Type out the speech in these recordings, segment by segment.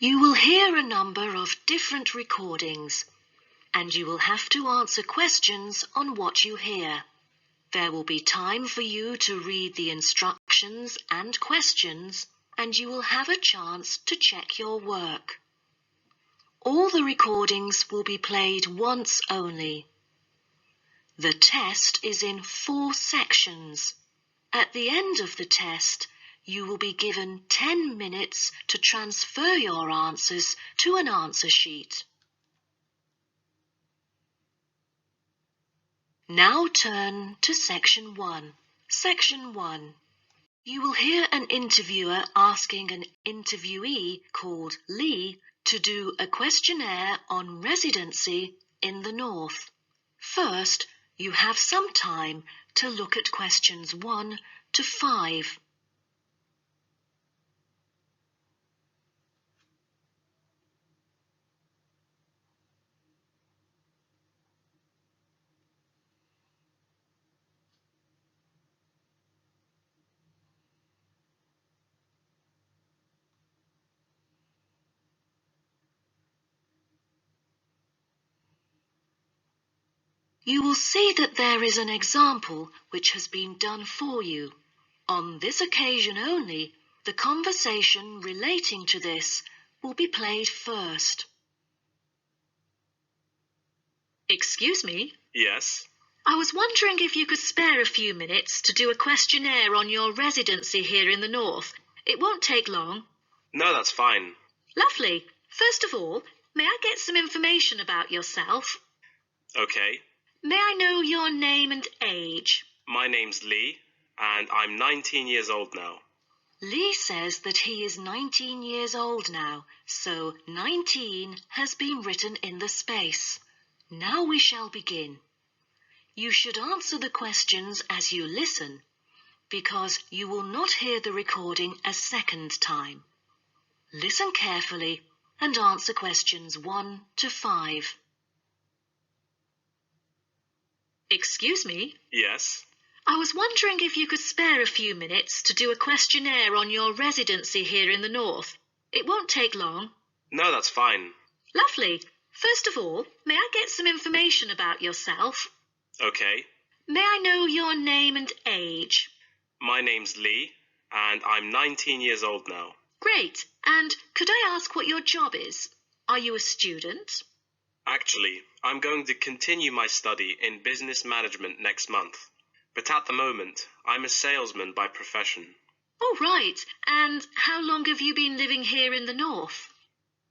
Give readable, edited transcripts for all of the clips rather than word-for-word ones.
You will hear a number of different recordings, and you will have to answer questions on what you hear. There will be time for you to read the instructions and questions, and you will have a chance to check your work. All the recordings will be played once only. The test is in 4 sections. At the end of the test, you will be given 10 minutes to transfer your answers to an answer sheet. Now turn to Section 1. Section 1. You will hear an interviewer asking an interviewee called Lee to do a questionnaire on residency in the North. First, you have some time to look at questions 1 to 5. You will see that there is an example which has been done for you. On this occasion only, the conversation relating to this will be played first. Excuse me? Yes. I was wondering if you could spare a few minutes to do a questionnaire on your residency here in the North. It won't take long. No, that's fine. Lovely. First of all, may I get some information about yourself? Okay. May I know your name and age? My name's Lee, and I'm 19 years old now. Lee says that he is 19 years old now, so 19 has been written in the space. Now we shall begin. You should answer the questions as you listen, because you will not hear the recording a second time. Listen carefully and answer questions 1 to 5. Excuse me? Yes. I was wondering if you could spare a few minutes to do a questionnaire on your residency here in the North. It won't take long. No, that's fine. Lovely. First of all, may I get some information about yourself? Okay. May I know your name and age? My name's Lee, and I'm 19 years old now. Great. And could I ask what your job is? Are you a student? Actually, I'm going to continue my study in business management next month. But at the moment, I'm a salesman by profession. Oh, right. And how long have you been living here in the North?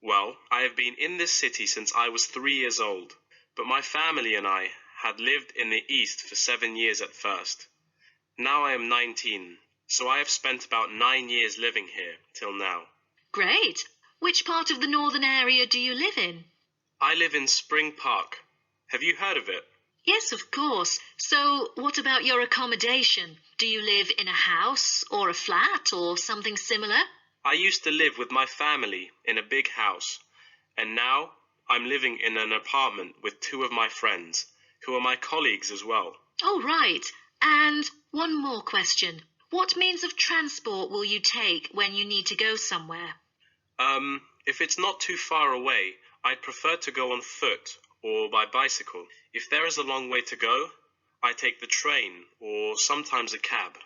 Well, I have been in this city since I was 3 years old, but my family and I had lived in the East for 7 years at first. Now I am 19, so I have spent about 9 years living here till now. Great. Which part of the northern area do you live in? I live in Spring Park. Have you heard of it? Yes, of course. So what about your accommodation? Do you live in a house or a flat or something similar? I used to live with my family in a big house, and now I'm living in an apartment with 2 of my friends, who are my colleagues as well. Oh, right. And one more question. What means of transport will you take when you need to go somewhere? If it's not too far away, I'd prefer to go on foot or by bicycle. If there is a long way to go, I take the train or sometimes a cab.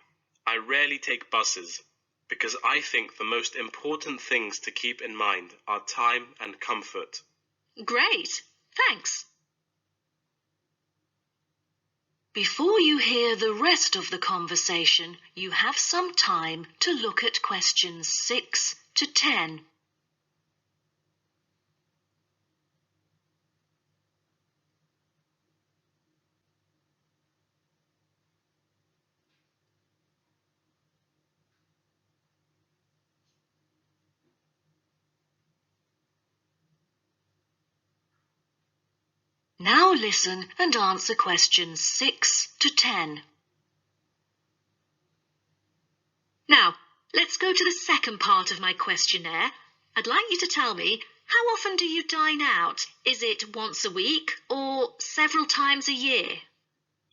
I rarely take buses because I think the most important things to keep in mind are time and comfort. Great. Thanks. Before you hear the rest of the conversation, you have some time to look at questions 6 to 10. Now listen and answer questions 6 to 10. Now, let's go to the second part of my questionnaire. I'd like you to tell me, how often do you dine out? Is it once a week or several times a year?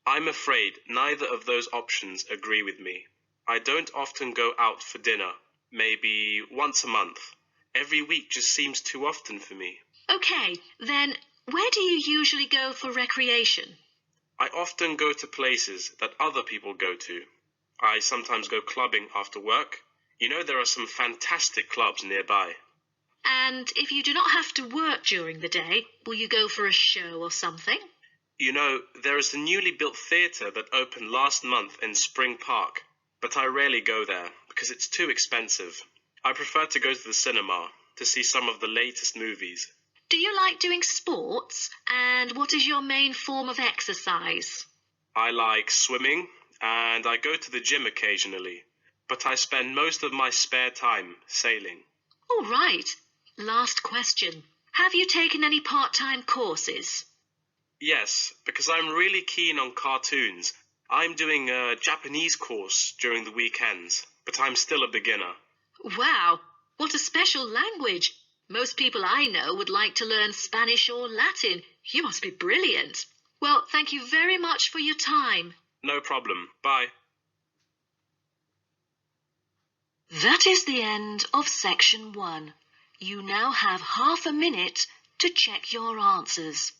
I'm afraid neither of those options agree with me. I don't often go out for dinner, maybe once a month, Every week just seems too often for me. Okay, then where do you usually go for recreation? I often go to places that other people go to. I sometimes go clubbing after work. You know, there are some fantastic clubs nearby. And if you do not have to work during the day, will you go for a show or something? You know, there is a newly built theatre that opened last month in Spring Park, but I rarely go there because it's too expensive. I prefer to go to the cinema to see some of the latest movies. Do you like doing sports? And what is your main form of exercise? I like swimming and I go to the gym occasionally, but I spend most of my spare time sailing. All right. Last question. Have you taken any part-time courses? Yes, because I'm really keen on cartoons. I'm doing a Japanese course during the weekends, but I'm still a beginner. Wow, what a special language. Most people I know would like to learn Spanish or Latin. You must be brilliant. Well, thank you very much for your time. No problem. Bye. That is the end of section 1. You now have half a minute to check your answers.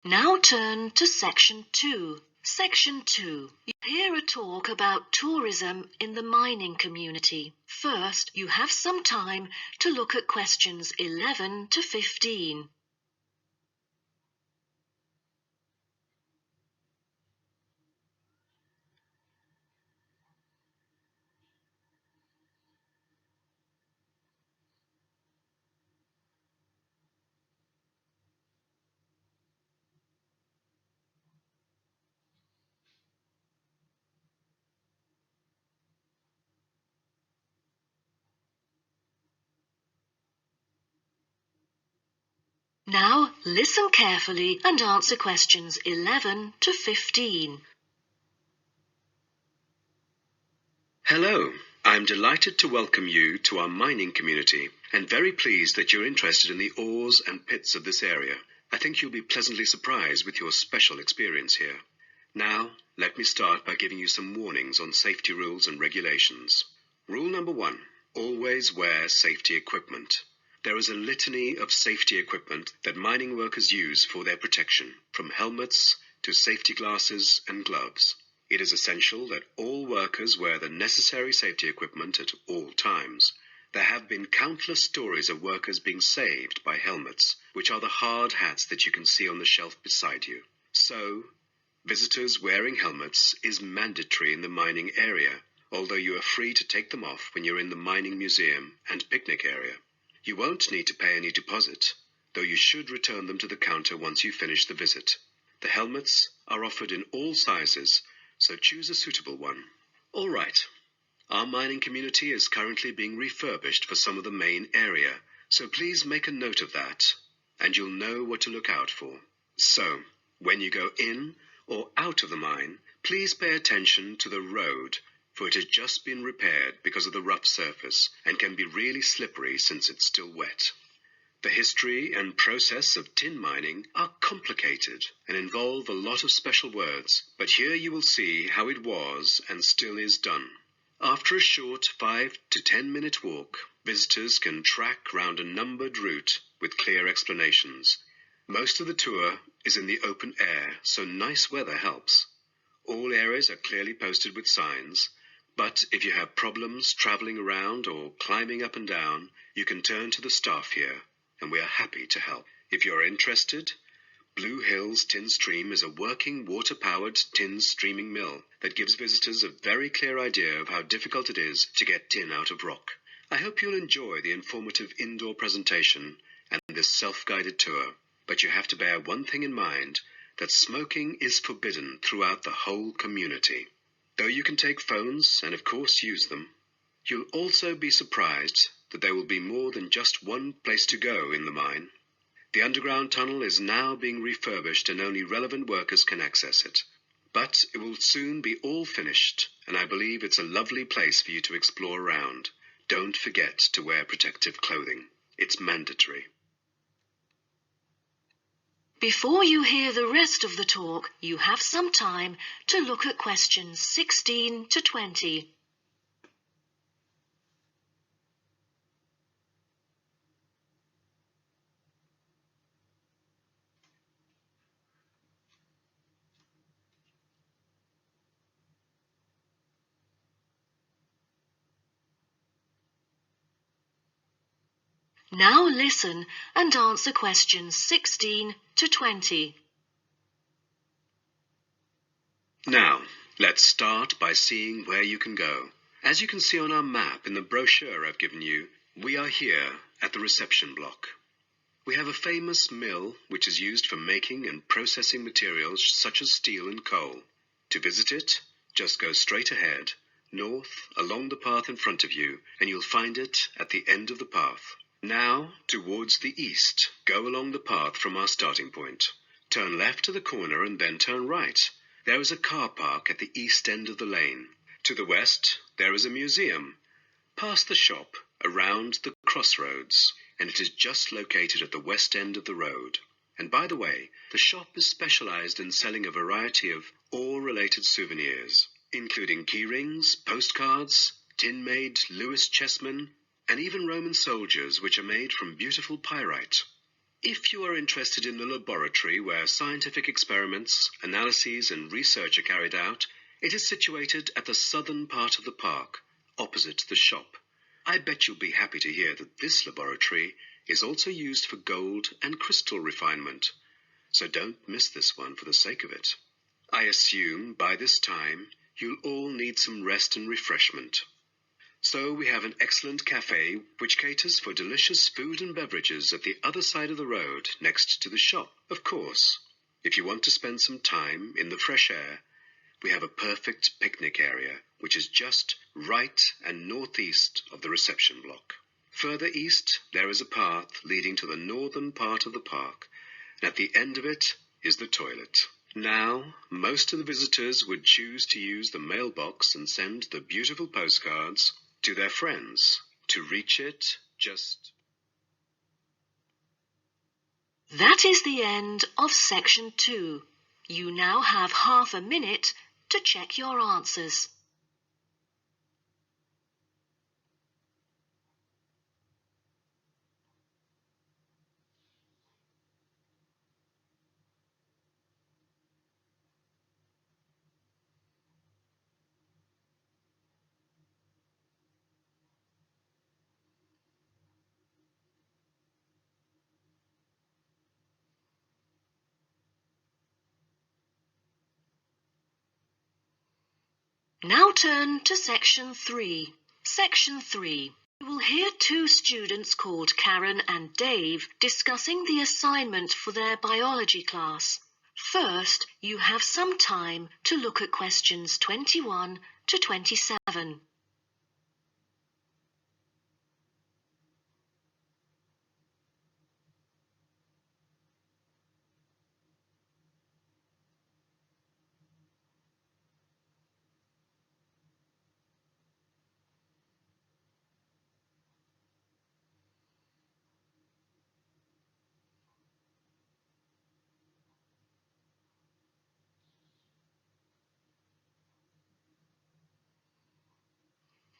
Now turn to section 2. Section 2. You hear a talk about tourism in the mining community. First, you have some time to look at questions 11 to 15. Now listen carefully and answer questions 11 to 15. Hello, I'm delighted to welcome you to our mining community and very pleased that you're interested in the ores and pits of this area. I think you'll be pleasantly surprised with your special experience here. Now, let me start by giving you some warnings on safety rules and regulations. Rule number 1, always wear safety equipment. There is a litany of safety equipment that mining workers use for their protection, from helmets to safety glasses and gloves. It is essential that all workers wear the necessary safety equipment at all times. There have been countless stories of workers being saved by helmets, which are the hard hats that you can see on the shelf beside you. So, visitors wearing helmets is mandatory in the mining area, although you are free to take them off when you're in the mining museum and picnic area. You won't need to pay any deposit, though you should return them to the counter once you finish the visit. The helmets are offered in all sizes, so choose a suitable one. All right. Our mining community is currently being refurbished for some of the main area, so please make a note of that, and you'll know what to look out for. So, when you go in or out of the mine, please pay attention to the road, for it has just been repaired because of the rough surface and can be really slippery since it's still wet. The history and process of tin mining are complicated and involve a lot of special words, but here you will see how it was and still is done. After a short 5 to 10 minute walk, visitors can track round a numbered route with clear explanations. Most of the tour is in the open air, so nice weather helps. All areas are clearly posted with signs, but if you have problems travelling around or climbing up and down, you can turn to the staff here, and we are happy to help. If you're interested, Blue Hills Tin Stream is a working water-powered tin streaming mill that gives visitors a very clear idea of how difficult it is to get tin out of rock. I hope you'll enjoy the informative indoor presentation and this self-guided tour, but you have to bear one thing in mind, that smoking is forbidden throughout the whole community. Though you can take phones and of course use them, you'll also be surprised that there will be more than just one place to go in the mine. The underground tunnel is now being refurbished and only relevant workers can access it. But it will soon be all finished, and I believe it's a lovely place for you to explore around. Don't forget to wear protective clothing. It's mandatory. Before you hear the rest of the talk, you have some time to look at questions 16 to 20. Now listen and answer questions 16 to 20. Now, let's start by seeing where you can go. As you can see on our map in the brochure I've given you, we are here at the reception block. We have a famous mill which is used for making and processing materials such as steel and coal. To visit it, just go straight ahead, north, along the path in front of you, and you'll find it at the end of the path. Now, towards the east, go along the path from our starting point. Turn left to the corner and then turn right. There is a car park at the east end of the lane. To the west, there is a museum. Past the shop, around the crossroads, and it is just located at the west end of the road. And by the way, the shop is specialized in selling a variety of ore-related souvenirs, including key rings, postcards, tin-made Lewis chessmen, and even Roman soldiers which are made from beautiful pyrite. If you are interested in the laboratory where scientific experiments, analyses and research are carried out, it is situated at the southern part of the park, opposite the shop. I bet you'll be happy to hear that this laboratory is also used for gold and crystal refinement, so don't miss this one for the sake of it. I assume by this time you'll all need some rest and refreshment. So we have an excellent cafe which caters for delicious food and beverages at the other side of the road next to the shop. Of course, if you want to spend some time in the fresh air, we have a perfect picnic area which is just right and northeast of the reception block. Further east, there is a path leading to the northern part of the park, and at the end of it is the toilet. Now, most of the visitors would choose to use the mailbox and send the beautiful postcards to their friends. To reach it, just... That is the end of section 2. You now have half a minute to check your answers. Now turn to section 3. Section 3. You will hear two students called Karen and Dave discussing the assignment for their biology class. First, you have some time to look at questions 21 to 27.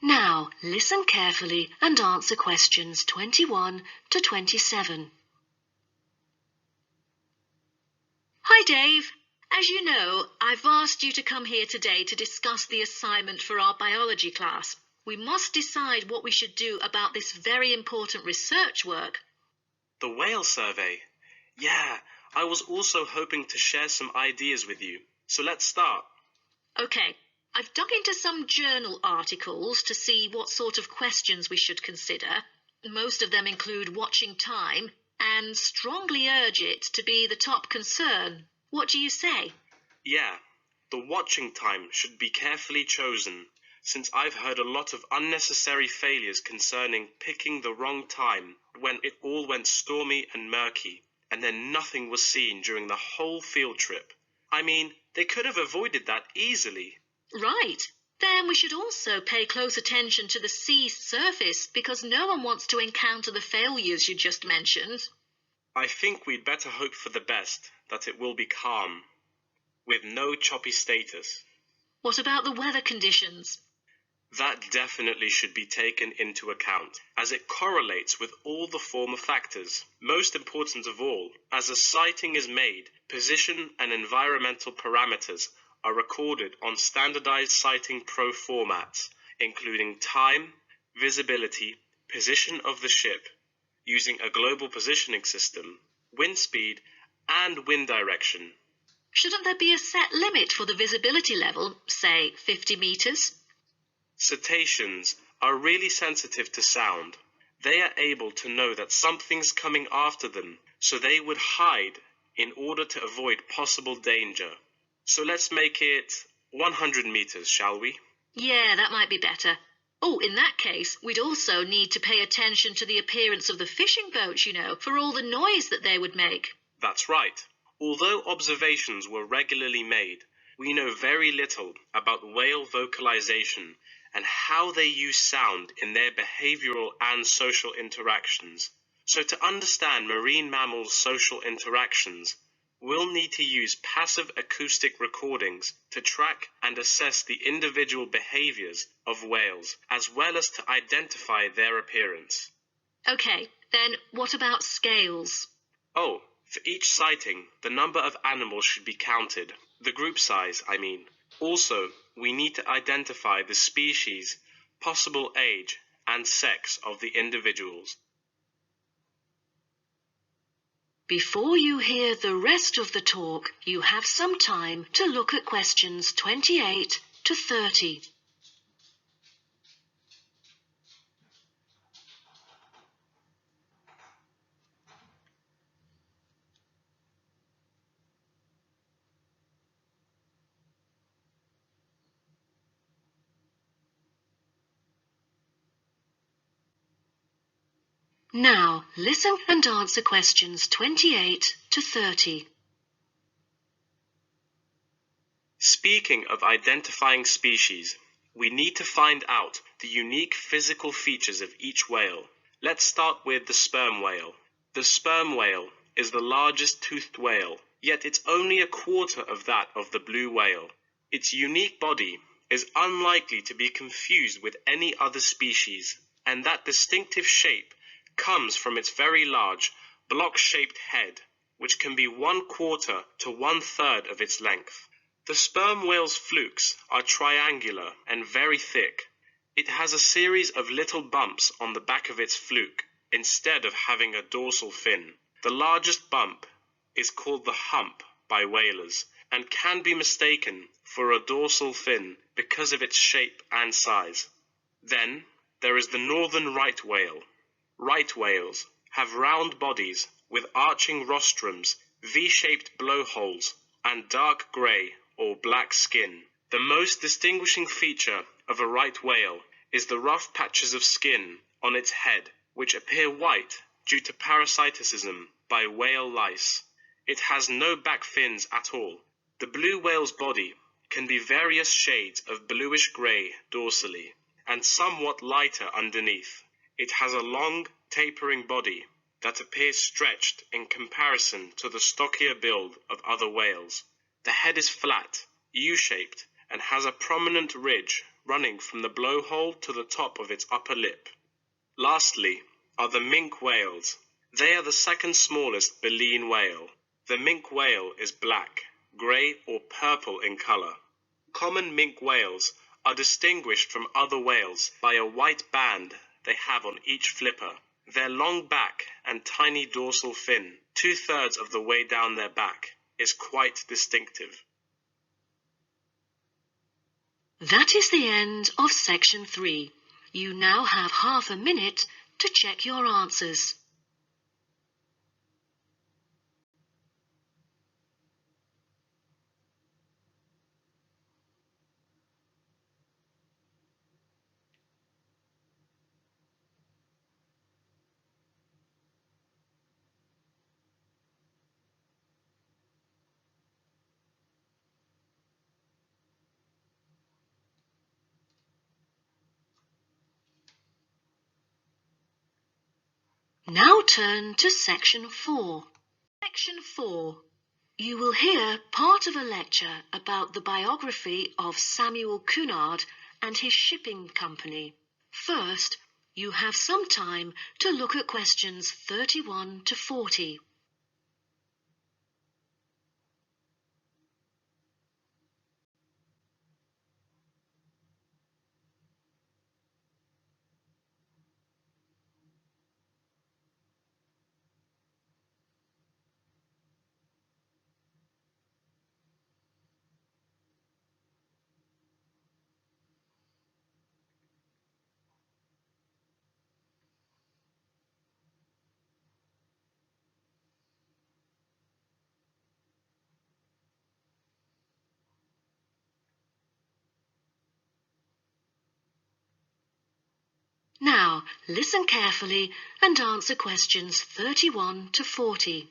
Now, listen carefully and answer questions 21 to 27. Hi, Dave. As you know, I've asked you to come here today to discuss the assignment for our biology class. We must decide what we should do about this very important research work. The whale survey. Yeah, I was also hoping to share some ideas with you. So let's start. Okay, I've dug into some journal articles to see what sort of questions we should consider. Most of them include watching time and strongly urge it to be the top concern. What do you say? Yeah, the watching time should be carefully chosen. since I've heard a lot of unnecessary failures concerning picking the wrong time when it all went stormy and murky, and then nothing was seen during the whole field trip. I mean, they could have avoided that easily. Right. Then we should also pay close attention to the sea's surface because no one wants to encounter the failures you just mentioned. I think we'd better hope for the best, that it will be calm, with no choppy status. What about the weather conditions? That definitely should be taken into account, as it correlates with all the former factors. Most important of all, as a sighting is made, position and environmental parameters are recorded on standardized sighting pro formats, including time, visibility, position of the ship, using a global positioning system, wind speed, and wind direction. Shouldn't there be a set limit for the visibility level, say 50 meters? Cetaceans are really sensitive to sound. They are able to know that something's coming after them, so they would hide in order to avoid possible danger. So let's make it 100 meters, shall we? Yeah, that might be better. Oh, in that case, we'd also need to pay attention to the appearance of the fishing boats, for all the noise that they would make. That's right. Although observations were regularly made, we know very little about whale vocalization and how they use sound in their behavioral and social interactions. So to understand marine mammals' social interactions, we'll need to use passive acoustic recordings to track and assess the individual behaviors of whales, as well as to identify their appearance. Okay, then what about scales? Oh, for each sighting, the number of animals should be counted. The group size, I mean. Also, we need to identify the species, possible age, and sex of the individuals. Before you hear the rest of the talk, you have some time to look at questions 28 to 30. Now, listen and answer questions 28 to 30. Speaking of identifying species, we need to find out the unique physical features of each whale. Let's start with the sperm whale. The sperm whale is the largest toothed whale, yet it's only a quarter of that of the blue whale. Its unique body is unlikely to be confused with any other species, and that distinctive shape comes from its very large, block-shaped head, which can be 1/4 to 1/3 of its length. The sperm whale's flukes are triangular and very thick. It has a series of little bumps on the back of its fluke, instead of having a dorsal fin. The largest bump is called the hump by whalers, and can be mistaken for a dorsal fin because of its shape and size. Then, there is the northern right whale. Right whales have round bodies with arching rostrums, V-shaped blowholes, and dark grey or black skin. The most distinguishing feature of a right whale is the rough patches of skin on its head, which appear white due to parasitism by whale lice. It has no back fins at all. The blue whale's body can be various shades of bluish-grey dorsally, and somewhat lighter underneath. It has a long, tapering body that appears stretched in comparison to the stockier build of other whales. The head is flat, U-shaped, and has a prominent ridge running from the blowhole to the top of its upper lip. Lastly are the minke whales. They are the second smallest baleen whale. The minke whale is black, grey, or purple in colour. Common minke whales are distinguished from other whales by a white band they have on each flipper. Their long back and tiny dorsal fin, 2/3 of the way down their back, is quite distinctive. That is the end of section 3. You now have half a minute to check your answers. Now turn to Section 4. Section 4. You will hear part of a lecture about the biography of Samuel Cunard and his shipping company. First, you have some time to look at questions 31 to 40. Now, listen carefully and answer questions 31 to 40.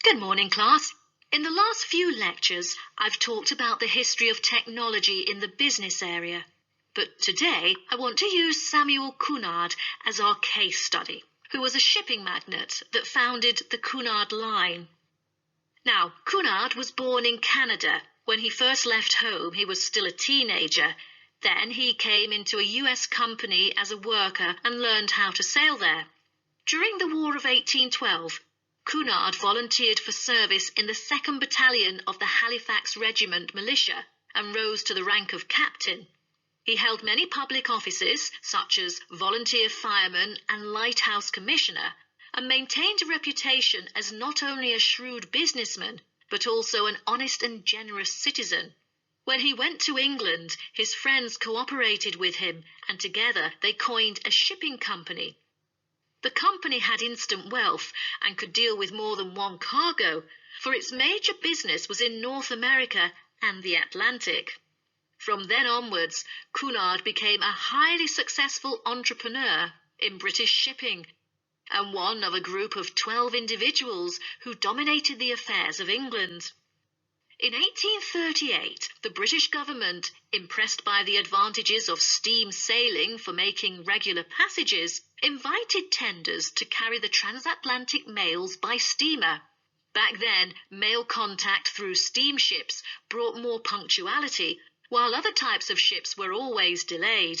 Good morning, class. In the last few lectures, I've talked about the history of technology in the business area. But today, I want to use Samuel Cunard as our case study, who was a shipping magnate that founded the Cunard Line. Now, Cunard was born in Canada. When he first left home, he was still a teenager. Then he came into a US company as a worker and learned how to sail there. During the War of 1812, Cunard volunteered for service in the 2nd Battalion of the Halifax Regiment Militia and rose to the rank of captain. He held many public offices, such as volunteer fireman and lighthouse commissioner, and maintained a reputation as not only a shrewd businessman, but also an honest and generous citizen. When he went to England, his friends cooperated with him, and together they coined a shipping company. The company had instant wealth and could deal with more than one cargo, for its major business was in North America and the Atlantic. From then onwards, Cunard became a highly successful entrepreneur in British shipping, and one of a group of 12 individuals who dominated the affairs of England. In 1838, the British government, impressed by the advantages of steam sailing for making regular passages, invited tenders to carry the transatlantic mails by steamer. Back then, mail contact through steamships brought more punctuality, while other types of ships were always delayed.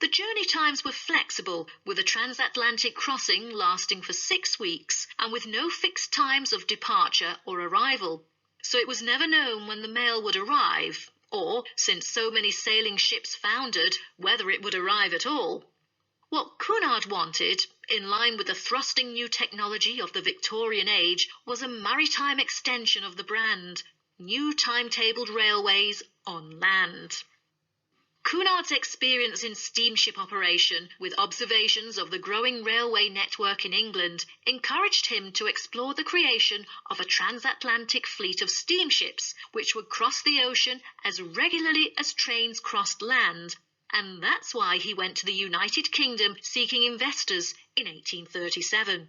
The journey times were flexible, with a transatlantic crossing lasting for 6 weeks and with no fixed times of departure or arrival. So it was never known when the mail would arrive, or, since so many sailing ships foundered, whether it would arrive at all. What Cunard wanted, in line with the thrusting new technology of the Victorian age, was a maritime extension of the brand, new timetabled railways on land. Cunard's experience in steamship operation, with observations of the growing railway network in England, encouraged him to explore the creation of a transatlantic fleet of steamships which would cross the ocean as regularly as trains crossed land. And that's why he went to the United Kingdom seeking investors in 1837.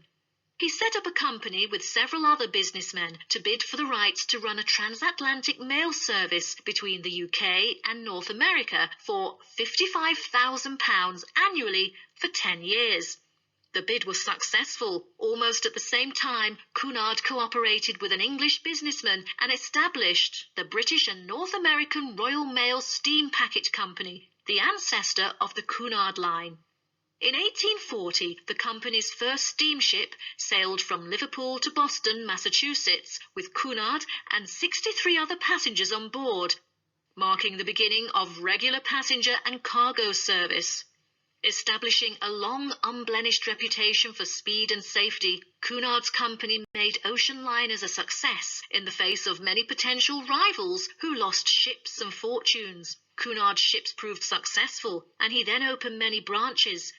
He set up a company with several other businessmen to bid for the rights to run a transatlantic mail service between the UK and North America for £55,000 annually for 10 years. The bid was successful. Almost at the same time, Cunard cooperated with an English businessman and established the British and North American Royal Mail Steam Packet Company, the ancestor of the Cunard Line. In 1840, the company's first steamship sailed from Liverpool to Boston, Massachusetts, with Cunard and 63 other passengers on board, marking the beginning of regular passenger and cargo service. Establishing a long, unblemished reputation for speed and safety, Cunard's company made ocean liners a success in the face of many potential rivals who lost ships and fortunes. Cunard's ships proved successful, and he then opened many branches.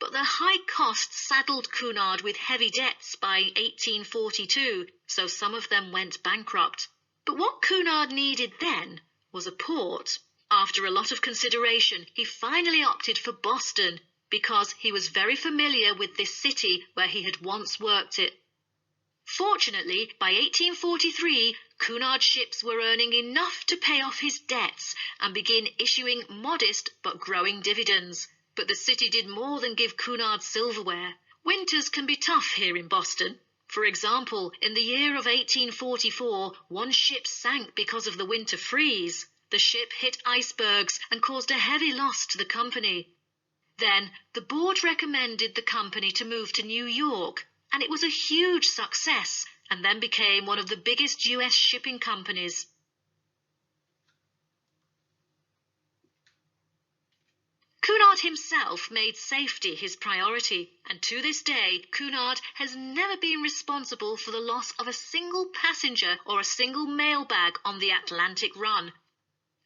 But the high costs saddled Cunard with heavy debts by 1842, so some of them went bankrupt. But what Cunard needed then was a port. After a lot of consideration, he finally opted for Boston because he was very familiar with this city where he had once worked it. Fortunately, by 1843, Cunard's ships were earning enough to pay off his debts and begin issuing modest but growing dividends. But the city did more than give Cunard silverware. Winters can be tough here in Boston. For example, in the year of 1844, one ship sank because of the winter freeze. The ship hit icebergs and caused a heavy loss to the company. Then, the board recommended the company to move to New York, and it was a huge success, and then became one of the biggest U.S. shipping companies. Cunard himself made safety his priority, and to this day, Cunard has never been responsible for the loss of a single passenger or a single mail bag on the Atlantic run.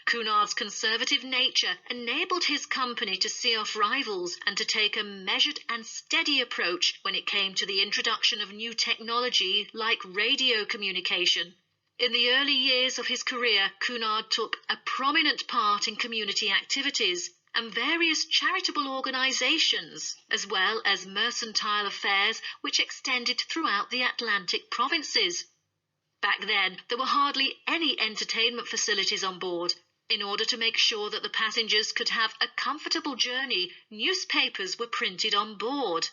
Cunard's conservative nature enabled his company to see off rivals and to take a measured and steady approach when it came to the introduction of new technology like radio communication. In the early years of his career, Cunard took a prominent part in community activities and various charitable organizations, as well as mercantile affairs which extended throughout the Atlantic provinces. Back then, there were hardly any entertainment facilities on board. In order to make sure that the passengers could have a comfortable journey, newspapers were printed on board.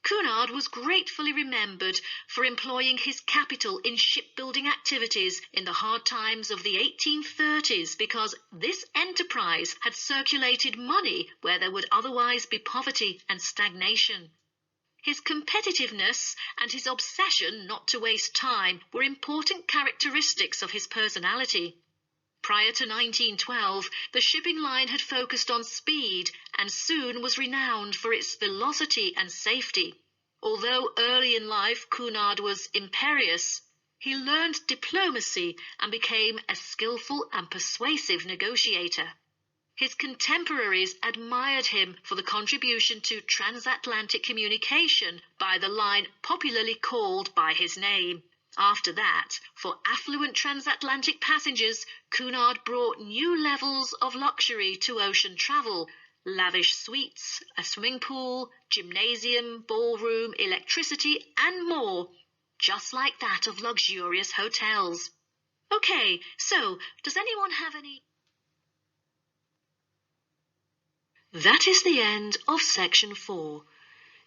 Cunard was gratefully remembered for employing his capital in shipbuilding activities in the hard times of the 1830s because this enterprise had circulated money where there would otherwise be poverty and stagnation. His competitiveness and his obsession not to waste time were important characteristics of his personality. Prior to 1912, the shipping line had focused on speed and soon was renowned for its velocity and safety. Although early in life Cunard was imperious, he learned diplomacy and became a skillful and persuasive negotiator. His contemporaries admired him for the contribution to transatlantic communication by the line popularly called by his name. After that, for affluent transatlantic passengers, Cunard brought new levels of luxury to ocean travel, lavish suites, a swimming pool, gymnasium, ballroom, electricity, and more, just like that of luxurious hotels. Okay, so does anyone have any? That is the end of section 4.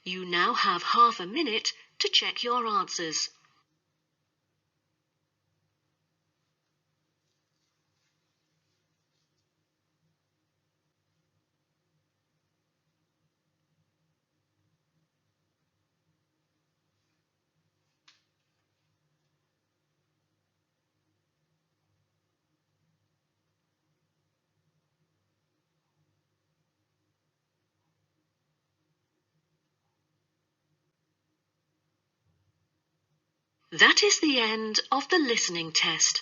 You now have half a minute to check your answers. That is the end of the listening test.